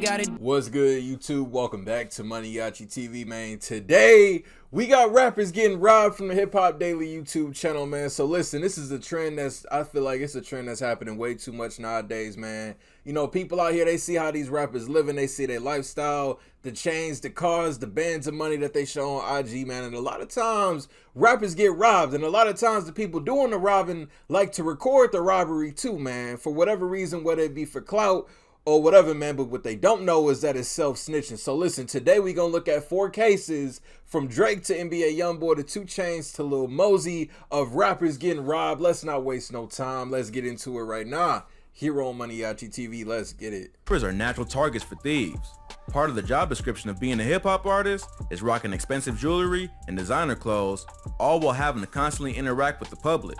got it. What's good, YouTube? Welcome back to MANIACITV, man. Today we got rappers getting robbed from the Hip Hop Daily YouTube channel, man. So listen, this is a trend I feel like it's a trend that's happening way too much nowadays, man. You know, people out here, they see how these rappers living, they see their lifestyle, the chains, the cars, the bands of money that they show on IG, man. And a lot of times rappers get robbed, and a lot of times the people doing the robbing like to record the robbery too, man, for whatever reason, whether it be for clout or whatever, man. But what they don't know is that it's self-snitching. So listen, today we gonna look at 4 cases from Drake to NBA Youngboy to Chainz to Lil Mosey of rappers getting robbed. Let's not waste no time. Let's get into it right now. Here on MANIACITV, let's get it. Rappers are natural targets for thieves. Part of the job description of being a hip-hop artist is rocking expensive jewelry and designer clothes, all while having to constantly interact with the public.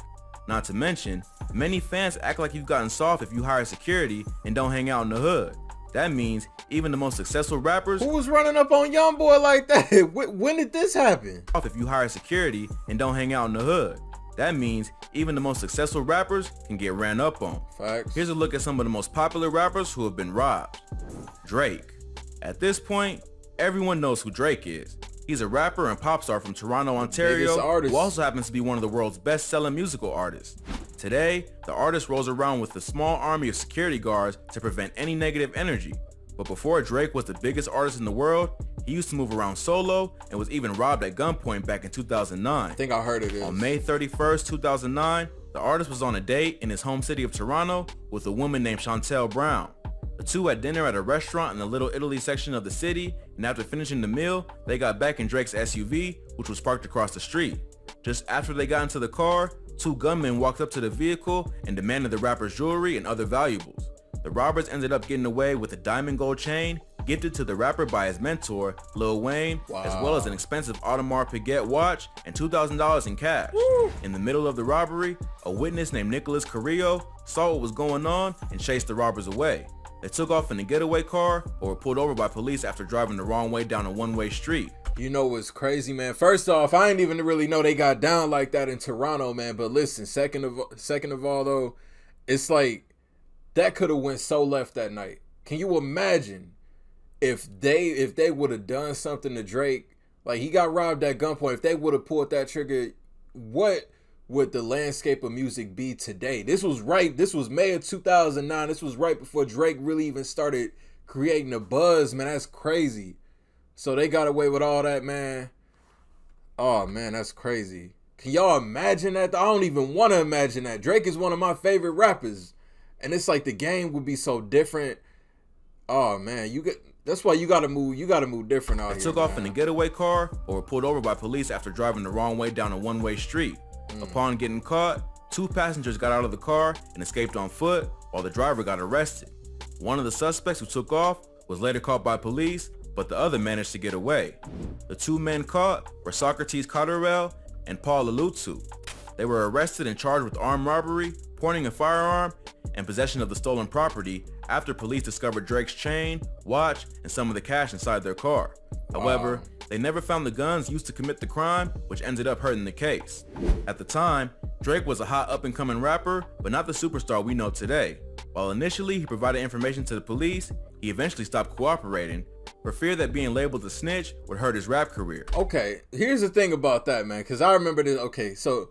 Not to mention, many fans act like you've gotten soft if you hire security and don't hang out in the hood. That means even the most successful rappers— Who was running up on Youngboy like that? When did this happen? If you hire security and don't hang out in the hood. That means even the most successful rappers can get ran up on. Facts. Here's a look at some of the most popular rappers who have been robbed. Drake. At this point, everyone knows who Drake is. He's a rapper and pop star from Toronto, Ontario, who also happens to be one of the world's best-selling musical artists. Today, the artist rolls around with a small army of security guards to prevent any negative energy. But before Drake was the biggest artist in the world, he used to move around solo and was even robbed at gunpoint back in 2009. I think I heard of this. On May 31st, 2009, the artist was on a date in his home city of Toronto with a woman named Chantel Brown. The two had dinner at a restaurant in the Little Italy section of the city, and after finishing the meal, they got back in Drake's SUV, which was parked across the street. Just after they got into the car, 2 gunmen walked up to the vehicle and demanded the rapper's jewelry and other valuables. The robbers ended up getting away with a diamond gold chain gifted to the rapper by his mentor, Lil Wayne, as well as an expensive Audemars Piguet watch and $2,000 in cash. Woo! In the middle of the robbery, a witness named Nicholas Carrillo saw what was going on and chased the robbers away. They took off in a getaway car but were pulled over by police after driving the wrong way down a one-way street. You know what's crazy, man? First off, I didn't even really know they got down like that in Toronto, man. But listen, second of all, though, it's like that could have went so left that night. Can you imagine if they would have done something to Drake? Like, he got robbed at gunpoint. If they would have pulled that trigger, what would the landscape of music be today? This was May of 2009. This was right before Drake really even started creating a buzz, man. That's crazy. So they got away with all that, man. Oh, man, that's crazy. Can y'all imagine that? I don't even want to imagine that. Drake is one of my favorite rappers. And it's like the game would be so different. Oh, man, that's why you gotta move different out here. They took off in a getaway car or were pulled over by police after driving the wrong way down a one-way street. Upon getting caught, 2 passengers got out of the car and escaped on foot while the driver got arrested. One of the suspects who took off was later caught by police, but the other managed to get away. The 2 men caught were Socrates Cotterell and Paul Alutu. They were arrested and charged with armed robbery, pointing a firearm, and possession of the stolen property after police discovered Drake's chain, watch, and some of the cash inside their car. However, they never found the guns used to commit the crime, which ended up hurting the case. At the time, Drake was a hot up-and-coming rapper, but not the superstar we know today. While initially he provided information to the police, he eventually stopped cooperating for fear that being labeled a snitch would hurt his rap career. Okay, here's the thing about that, man, because I remember this. Okay, so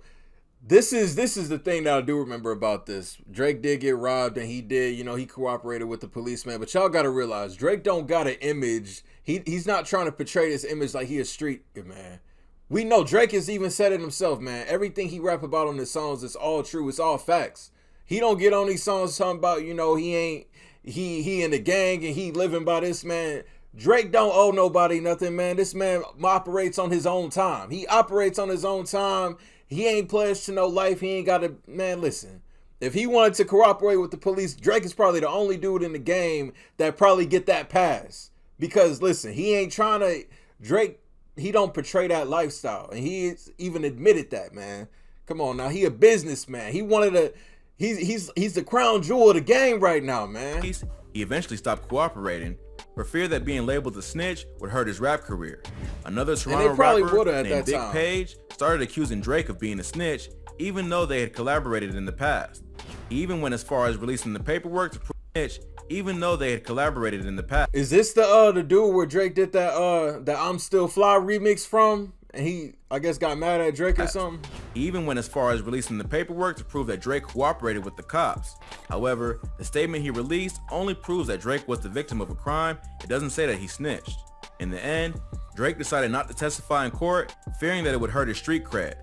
this is the thing that I do remember about this. Drake did get robbed, and he did, you know, he cooperated with the police, man. But y'all got to realize, Drake don't got an image. He's not trying to portray this image like he a street man. We know Drake has even said it himself, man. Everything he rap about on his songs is all true. It's all facts. He don't get on these songs talking about, you know, he in the gang and he living by this, man. Drake don't owe nobody nothing, man. This man operates on his own time. He operates on his own time. He ain't pledged to no life. He ain't got to, man, listen. If he wanted to cooperate with the police, Drake is probably the only dude in the game that probably get that pass. Because, listen, he ain't trying to, Drake, he don't portray that lifestyle. And he's even admitted that, man. Come on now. He a businessman. He wanted to, he's the crown jewel of the game right now, man. He eventually stopped cooperating for fear that being labeled a snitch would hurt his rap career. Another Toronto rapper named Big Page started accusing Drake of being a snitch, even though they had collaborated in the past. He even went as far as releasing the paperwork to prove snitch, even though they had collaborated in the past. Is this the dude where Drake did that I'm Still Fly remix from? And he, I guess, got mad at Drake or something? He even went as far as releasing the paperwork to prove that Drake cooperated with the cops. However, the statement he released only proves that Drake was the victim of a crime. It doesn't say that he snitched. In the end, Drake decided not to testify in court, fearing that it would hurt his street cred.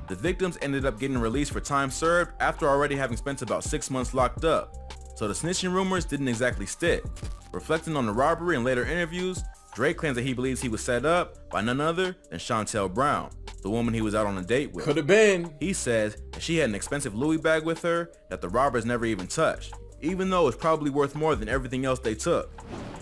The victims ended up getting released for time served after already having spent about 6 months locked up. So the snitching rumors didn't exactly stick. Reflecting on the robbery in later interviews, Drake claims that he believes he was set up by none other than Chantel Brown, the woman he was out on a date with. Could have been. He says that she had an expensive Louis bag with her that the robbers never even touched, even though it's probably worth more than everything else they took.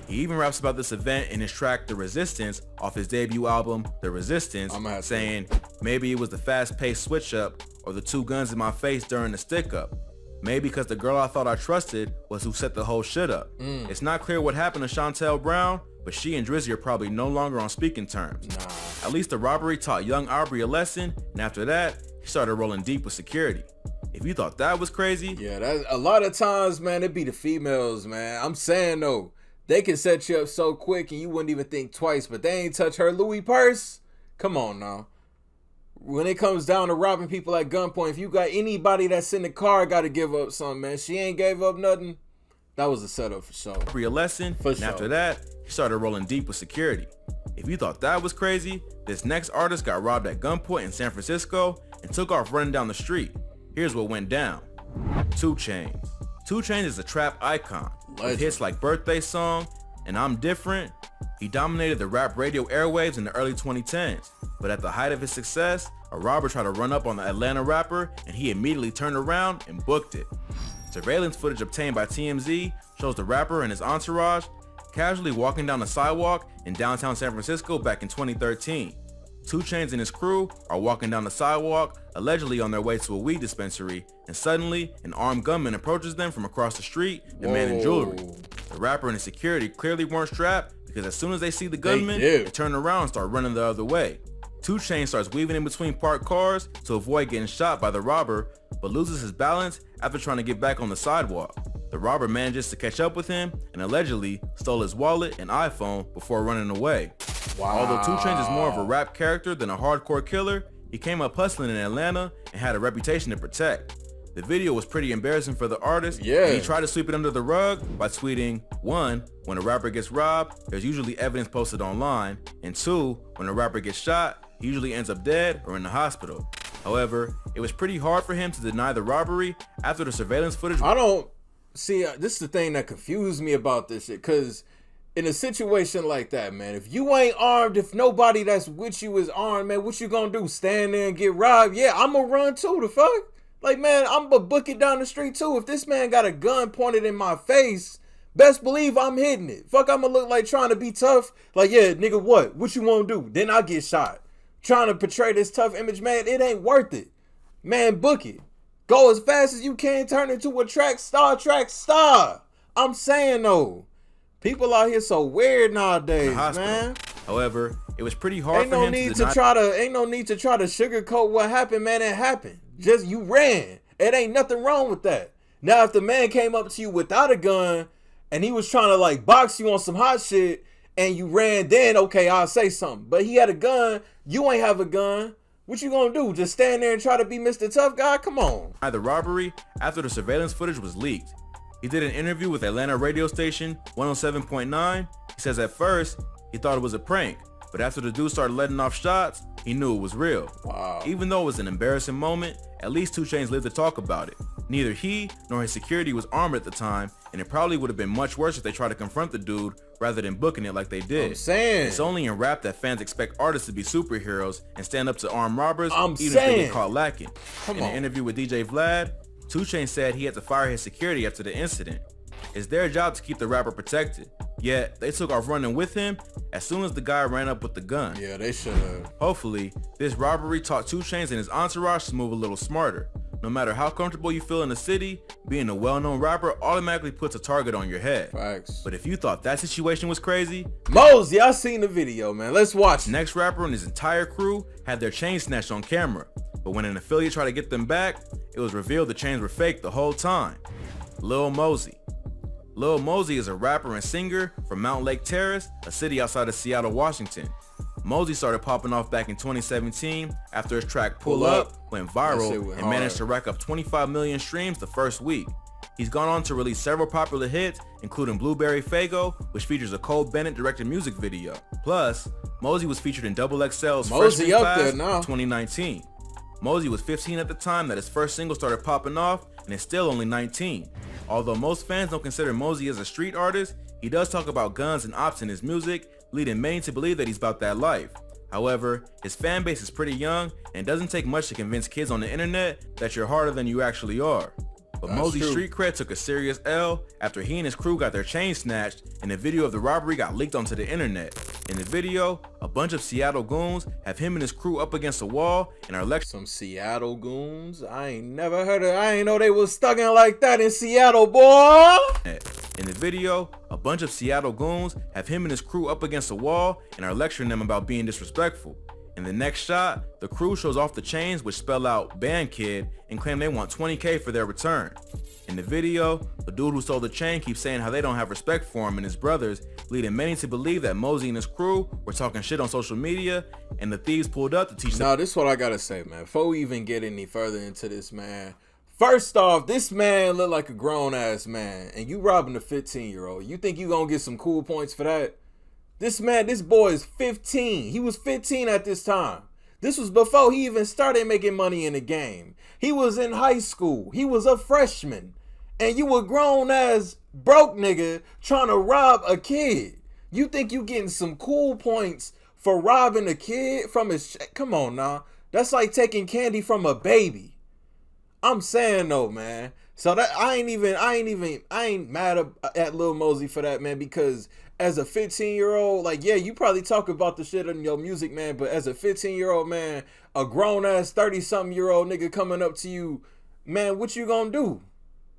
He even raps about this event in his track The Resistance off his debut album The Resistance, saying maybe it was the fast-paced switch-up or the two guns in my face during the stick-up. Maybe because the girl I thought I trusted was who set the whole shit up. It's not clear what happened to Chantel Brown, but she and Drizzy are probably no longer on speaking terms. At least the robbery taught young Aubrey a lesson, and after that, he started rolling deep with security. If you thought that was crazy... Yeah, that's a lot of times, man, it be the females, man. I'm saying, though, they can set you up so quick and you wouldn't even think twice, but they ain't touch her Louis purse? Come on, now. When it comes down to robbing people at gunpoint, if you got anybody that's in the car, got to give up something, man. She ain't gave up nothing. That was a setup for sure. For your lesson, for and sure. After that, he started rolling deep with security. If you thought that was crazy, this next artist got robbed at gunpoint in San Francisco and took off running down the street. Here's what went down. 2 Chainz. 2 Chainz is a trap icon. With hits like Birthday Song and I'm Different, he dominated the rap radio airwaves in the early 2010s. But at the height of his success, a robber tried to run up on the Atlanta rapper and he immediately turned around and booked it. Surveillance footage obtained by TMZ shows the rapper and his entourage casually walking down the sidewalk in downtown San Francisco back in 2013. 2 Chainz and his crew are walking down the sidewalk, allegedly on their way to a weed dispensary, and suddenly an armed gunman approaches them from across the street, demanding jewelry. The rapper and his security clearly weren't strapped because as soon as they see the gunman, they turn around and start running the other way. 2 Chainz starts weaving in between parked cars to avoid getting shot by the robber, but loses his balance after trying to get back on the sidewalk. The robber manages to catch up with him and allegedly stole his wallet and iPhone before running away. Although 2 Chainz is more of a rap character than a hardcore killer, he came up hustling in Atlanta and had a reputation to protect. The video was pretty embarrassing for the artist, and he tried to sweep it under the rug by tweeting, 1, when a rapper gets robbed, there's usually evidence posted online, and 2, when a rapper gets shot, he usually ends up dead or in the hospital. However, it was pretty hard for him to deny the robbery after the surveillance footage. See, this is the thing that confused me about this shit, because in a situation like that, man, if you ain't armed, if nobody that's with you is armed, man, what you gonna do? Stand there and get robbed? Yeah, I'm gonna run too, the fuck? Like, man, I'm gonna book it down the street too. If this man got a gun pointed in my face, best believe I'm hitting it. Fuck, I'm gonna look like trying to be tough. Like, yeah, nigga, what you wanna do? Then I get shot. Trying to portray this tough image, man, it ain't worth it. Man, book it. Go as fast as you can, turn into a track star. I'm saying, though, people out here so weird nowadays, man. However, it was pretty hard ain't for no him need to ain't no need to try to sugarcoat what happened, man. It happened. Just you ran. It ain't nothing wrong with that. Now, if the man came up to you without a gun and he was trying to like box you on some hot shit and you ran, then okay, I'll say something. But he had a gun, you ain't have a gun. What you gonna do? Just stand there and try to be Mr. Tough Guy? Come on. The robbery after the surveillance footage was leaked. He did an interview with Atlanta radio station 107.9. He says at first he thought it was a prank, but after the dude started letting off shots, he knew it was real. Wow. Even though it was an embarrassing moment, at least 2 Chainz lived to talk about it. Neither he nor his security was armed at the time, and it probably would have been much worse if they tried to confront the dude rather than booking it like they did. I'm saying. It's only in rap that fans expect artists to be superheroes and stand up to armed robbers even if they get caught lacking. In an interview with DJ Vlad, 2 Chainz said he had to fire his security after the incident. It's their job to keep the rapper protected. Yet, they took off running with him as soon as the guy ran up with the gun. Yeah, they should have. Hopefully, this robbery taught 2 Chainz and his entourage to move a little smarter. No matter how comfortable you feel in the city, being a well-known rapper automatically puts a target on your head. Facts. But if you thought that situation was crazy, Mosey, I seen the video, man. Let's watch it. Next rapper and his entire crew had their chains snatched on camera. But when an affiliate tried to get them back, it was revealed the chains were fake the whole time. Lil Mosey. Lil Mosey is a rapper and singer from Mount Lake Terrace, a city outside of Seattle, Washington. Mosey started popping off back in 2017 after his track Pull Up went viral and managed to rack up 25 million streams the first week. He's gone on to release several popular hits, including Blueberry Faygo, which features a Cole Bennett directed music video. Plus, Mosey was featured in XXL's Freshman Class in 2019. Mosey was 15 at the time that his first single started popping off, and is still only 19. Although most fans don't consider Mosey as a street artist, he does talk about guns and ops in his music, leading many to believe that he's about that life. However, his fan base is pretty young, and it doesn't take much to convince kids on the internet that you're harder than you actually are. But Mosey's street cred took a serious L after he and his crew got their chain snatched, and a video of the robbery got leaked onto the internet. In the video, a bunch of Seattle goons have him and his crew up against a wall and are lecturing. Some Seattle goons? I ain't never heard of. I ain't know they was stuck in like that in Seattle, boy. In the video, a bunch of Seattle goons have him and his crew up against a wall and are lecturing them about being disrespectful. In the next shot, the crew shows off the chains which spell out Band Kid and claim they want $20K for their return. In the video, the dude who stole the chain keeps saying how they don't have respect for him and his brothers, leading many to believe that Mosey and his crew were talking shit on social media and the thieves pulled up to teach them. Now, this is what I gotta say, man. Before we even get any further into this, man. First off, this man look like a grown-ass man, and you robbing a 15-year-old. You think you gonna get some cool points for that? This boy is 15. He was 15 at this time. This was before he even started making money in the game. He was in high school. He was a freshman. And you a grown-ass broke nigga trying to rob a kid. You think you getting some cool points for robbing a kid from his... Come on now. That's like taking candy from a baby. I'm saying though, man. So that I ain't mad at Lil Mosey for that, man, because as a 15-year-old, like, yeah, you probably talk about the shit in your music, man, but as a 15-year-old, man, a grown-ass 30-something-year-old nigga coming up to you, man, what you gonna do?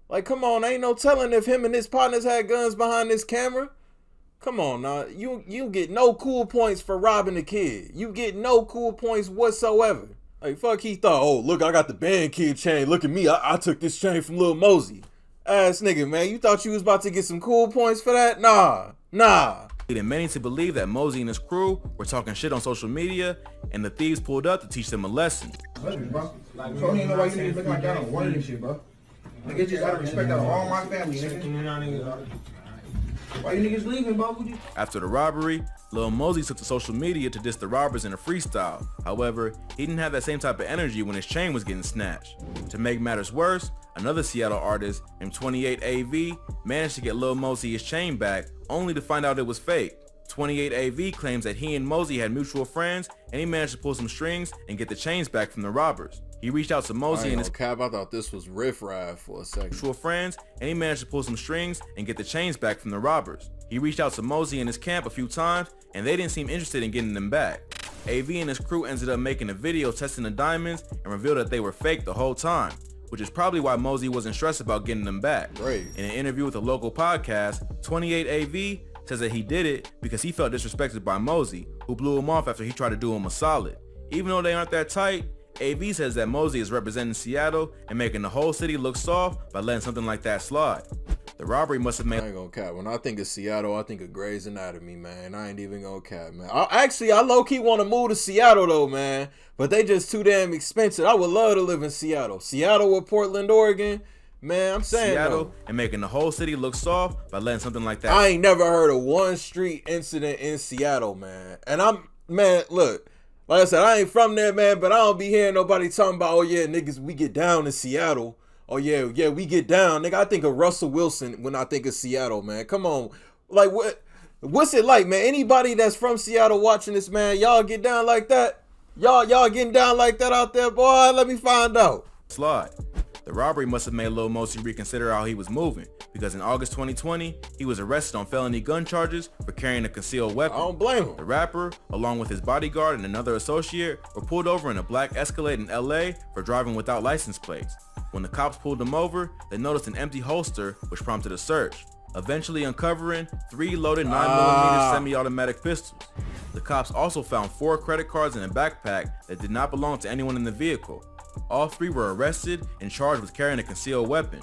Like, come on, ain't no telling if him and his partners had guns behind this camera. Come on now, you get no cool points for robbing a kid. You get no cool points whatsoever. Like, fuck, he thought, oh, look, I got the Band Kid chain. Look at me, I took this chain from Lil Mosey. Ass nigga, man, you thought you was about to get some cool points for that? Nah. Leading many to believe that Mosey and his crew were talking shit on social media, and the thieves pulled up to teach them a lesson. Bro, so he know why you niggas look like y'all don't want this shit, bro. Niggas just gotta respect out all my family, nigga. Why you niggas leaving, bro? After the robbery, Lil Mosey took to social media to diss the robbers in a freestyle. However, he didn't have that same type of energy when his chain was getting snatched. To make matters worse, another Seattle artist named 28AV managed to get Lil Mosey his chain back, only to find out it was fake. 28AV claims that he and Mosey had mutual friends, and he managed to pull some strings and get the chains back from the robbers. He reached out to Mosey and his cap. I thought this was Riff Raff for a second. Mutual friends, and he managed to pull some strings and get the chains back from the robbers. He reached out to Mosey and his camp a few times, and they didn't seem interested in getting them back. AV and his crew ended up making a video testing the diamonds and revealed that they were fake the whole time, which is probably why Mosey wasn't stressed about getting them back. Great. In an interview with a local podcast, 28AV says that he did it because he felt disrespected by Mosey, who blew him off after he tried to do him a solid. Even though they aren't that tight, AV says that Mosey is representing Seattle and making the whole city look soft by letting something like that slide. The robbery must have made... I ain't gonna cap. When I think of Seattle, I think of Grey's Anatomy, man. I ain't even gonna cap, man. I low-key want to move to Seattle, though, man. But they just too damn expensive. I would love to live in Seattle. Seattle or Portland, Oregon. Man, I'm saying Seattle though, and making the whole city look soft by letting something like that... I ain't never heard of one street incident in Seattle, man. And man, look... Like I said, I ain't from there, man, but I don't be hearing nobody talking about, oh, yeah, niggas, we get down in Seattle. Oh, yeah, we get down. Nigga, I think of Russell Wilson when I think of Seattle, man. Come on. Like, what's it like, man? Anybody that's from Seattle watching this, man, y'all get down like that? Y'all getting down like that out there, boy? Let me find out. Slide. The robbery must have made Lil Mosey reconsider how he was moving, because in August 2020, he was arrested on felony gun charges for carrying a concealed weapon. I don't blame him. The rapper, along with his bodyguard and another associate, were pulled over in a black Escalade in LA for driving without license plates. When the cops pulled them over, they noticed an empty holster, which prompted a search, eventually uncovering 3 loaded 9mm semi-automatic pistols. The cops also found 4 credit cards in a backpack that did not belong to anyone in the vehicle. All 3 were arrested and charged with carrying a concealed weapon.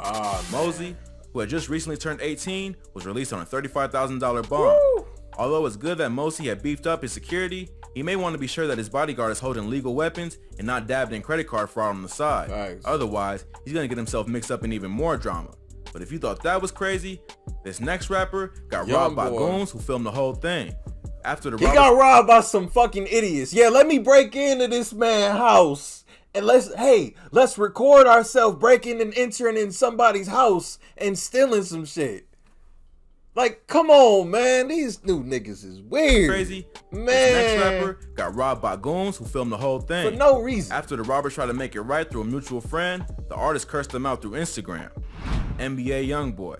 Mosey, who had just recently turned 18, was released on a $35,000 bond. Woo! Although it's good that Mosey had beefed up his security, he may want to be sure that his bodyguard is holding legal weapons and not dabbed in credit card fraud on the side. Thanks. Otherwise, he's going to get himself mixed up in even more drama. But if you thought that was crazy, this next rapper got robbed by goons who filmed the whole thing. After the He got robbed by some fucking idiots. Yeah, let me break into this man's house and let's record ourselves breaking and entering in somebody's house and stealing some shit. Like, come on, man. These new niggas is weird. Crazy. Man. This next rapper got robbed by goons who filmed the whole thing. For no reason. After the robbers tried to make it right through a mutual friend, the artist cursed them out through Instagram. NBA Youngboy.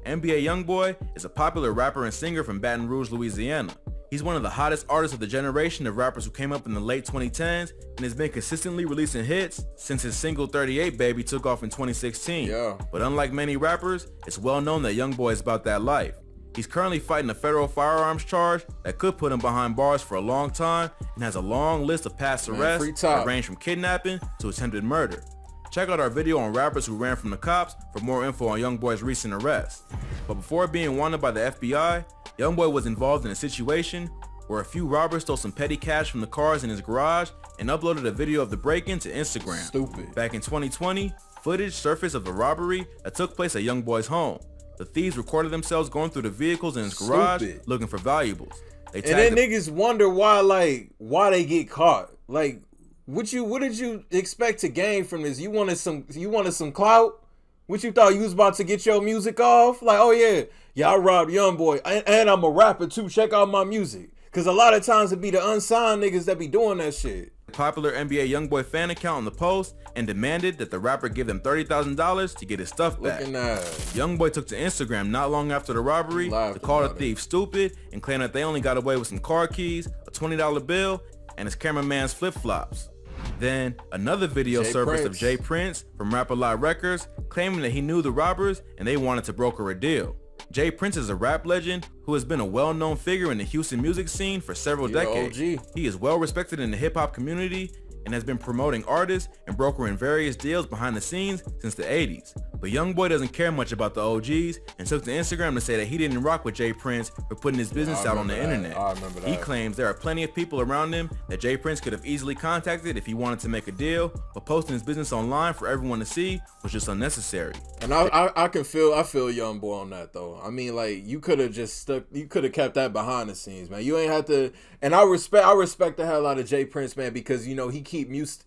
NBA Youngboy is a popular rapper and singer from Baton Rouge, Louisiana. He's one of the hottest artists of the generation of rappers who came up in the late 2010s and has been consistently releasing hits since his single 38 Baby took off in 2016. Yeah. But unlike many rappers, it's well known that Youngboy is about that life. He's currently fighting a federal firearms charge that could put him behind bars for a long time and has a long list of past arrests that range from kidnapping to attempted murder. Check out our video on rappers who ran from the cops for more info on Youngboy's recent arrest. But before being wanted by the FBI, Youngboy was involved in a situation where a few robbers stole some petty cash from the cars in his garage and uploaded a video of the break-in to Instagram. Stupid. Back in 2020, footage surfaced of a robbery that took place at Youngboy's home. The thieves recorded themselves going through the vehicles in his garage looking for valuables. And then niggas wonder why they get caught. Like, what did you expect to gain from this? You wanted some clout? What you thought you was about to get your music off? Like, oh yeah, I robbed Youngboy, and I'm a rapper too. Check out my music. Cause a lot of times it be the unsigned niggas that be doing that shit. Popular NBA Youngboy fan account on the post and demanded that the rapper give them $30,000 to get his stuff back. Youngboy took to Instagram not long after the robbery to call the thief stupid and claim that they only got away with some car keys, a $20 bill, and his cameraman's flip-flops. Then another video surfaced of Jay Prince from Rap-A-Lot Records claiming that he knew the robbers and they wanted to broker a deal. Jay Prince is a rap legend who has been a well-known figure in the Houston music scene for several decades. He is well respected in the hip-hop community and has been promoting artists and brokering various deals behind the scenes since the 80s. But Youngboy doesn't care much about the OGs and took to Instagram to say that he didn't rock with Jay Prince for putting his business out on the internet. He claims there are plenty of people around him that Jay Prince could have easily contacted if he wanted to make a deal, but posting his business online for everyone to see was just unnecessary. And I feel Youngboy on that though. I mean, like, you could have kept that behind the scenes, man. You ain't have to. And I respect the hell out of Jay Prince, man, because you know he keep Houston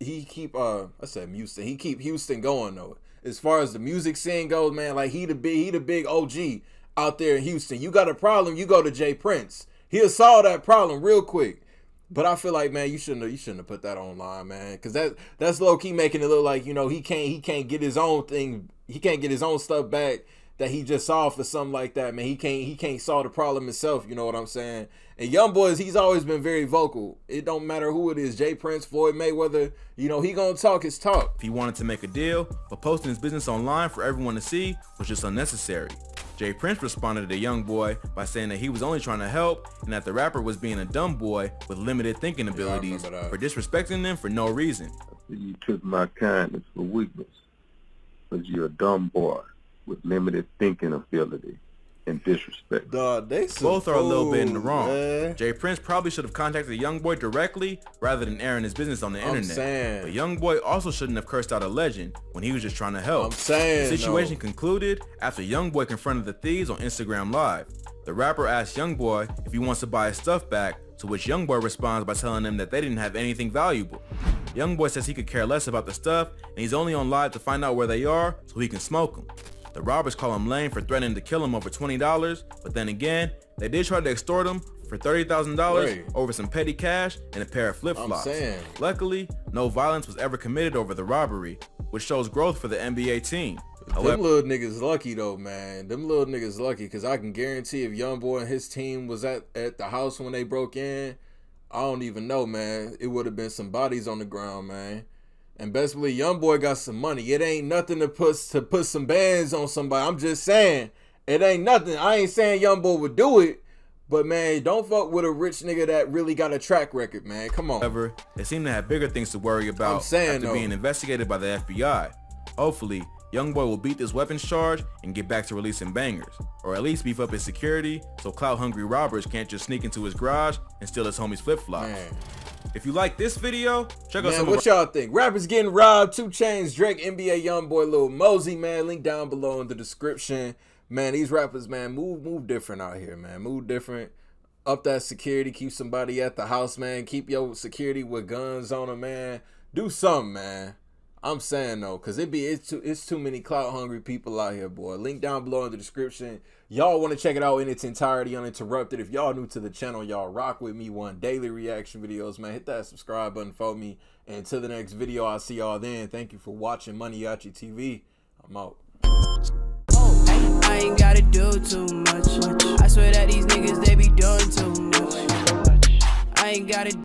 going though. As far as the music scene goes, man, like he the big OG out there in Houston. You got a problem, you go to Jay Prince. He'll solve that problem real quick. But I feel like, man, you shouldn't have put that online, man, because that's low key making it look like, you know, he can't get his own thing, he can't get his own stuff back that he just solved for something like that, man. He can't solve the problem himself, you know what I'm saying? And Youngboy, he's always been very vocal. It don't matter who it is, Jay Prince, Floyd Mayweather, you know, he gonna talk his talk. If he wanted to make a deal, but posting his business online for everyone to see was just unnecessary. Jay Prince responded to Youngboy by saying that he was only trying to help and that the rapper was being a dumb boy with limited thinking abilities for disrespecting them for no reason. You took my kindness for weakness, because you're a dumb boy with limited thinking ability and disrespect. Both are a little bit in the wrong. Man. Jay Prince probably should have contacted Youngboy directly rather than airing his business on the internet. But Youngboy also shouldn't have cursed out a legend when he was just trying to help. The situation concluded after Youngboy confronted the thieves on Instagram Live. The rapper asked Youngboy if he wants to buy his stuff back, to which Youngboy responds by telling him that they didn't have anything valuable. Youngboy says he could care less about the stuff and he's only on live to find out where they are so he can smoke them. The robbers call him lame for threatening to kill him over $20, but then again, they did try to extort him for $30,000 over some petty cash and a pair of flip-flops. Luckily, no violence was ever committed over the robbery, which shows growth for the NBA team. Them little niggas lucky though, man. Them little niggas lucky, because I can guarantee if Youngboy and his team was at the house when they broke in, I don't even know, man. It would have been some bodies on the ground, man. And best believe Youngboy got some money. It ain't nothing to put some bands on somebody. I'm just saying, it ain't nothing. I ain't saying Youngboy would do it, but man, don't fuck with a rich nigga that really got a track record, man. Come on. However, they seem to have bigger things to worry about after being investigated by the FBI. Hopefully, Youngboy will beat this weapons charge and get back to releasing bangers, or at least beef up his security so clout-hungry robbers can't just sneak into his garage and steal his homie's flip-flops. If you like this video, check out some what y'all think. Rappers getting robbed, 2 Chainz, Drake, NBA, Youngboy, Lil Mosey, man. Link down below in the description. Man, these rappers, man, move different out here, man. Move different. Up that security, keep somebody at the house, man. Keep your security with guns on them, man. Do something, man. I'm saying though, cause it's too many clout hungry people out here, boy. Link down below in the description. Y'all want to check it out in its entirety, uninterrupted. If y'all new to the channel, y'all rock with me. Want daily reaction videos, man. Hit that subscribe button for me. And until the next video, I'll see y'all then. Thank you for watching MANIACITV. I'm out. I ain't gotta do too much. I swear that these niggas, they be doing too much. I ain't gotta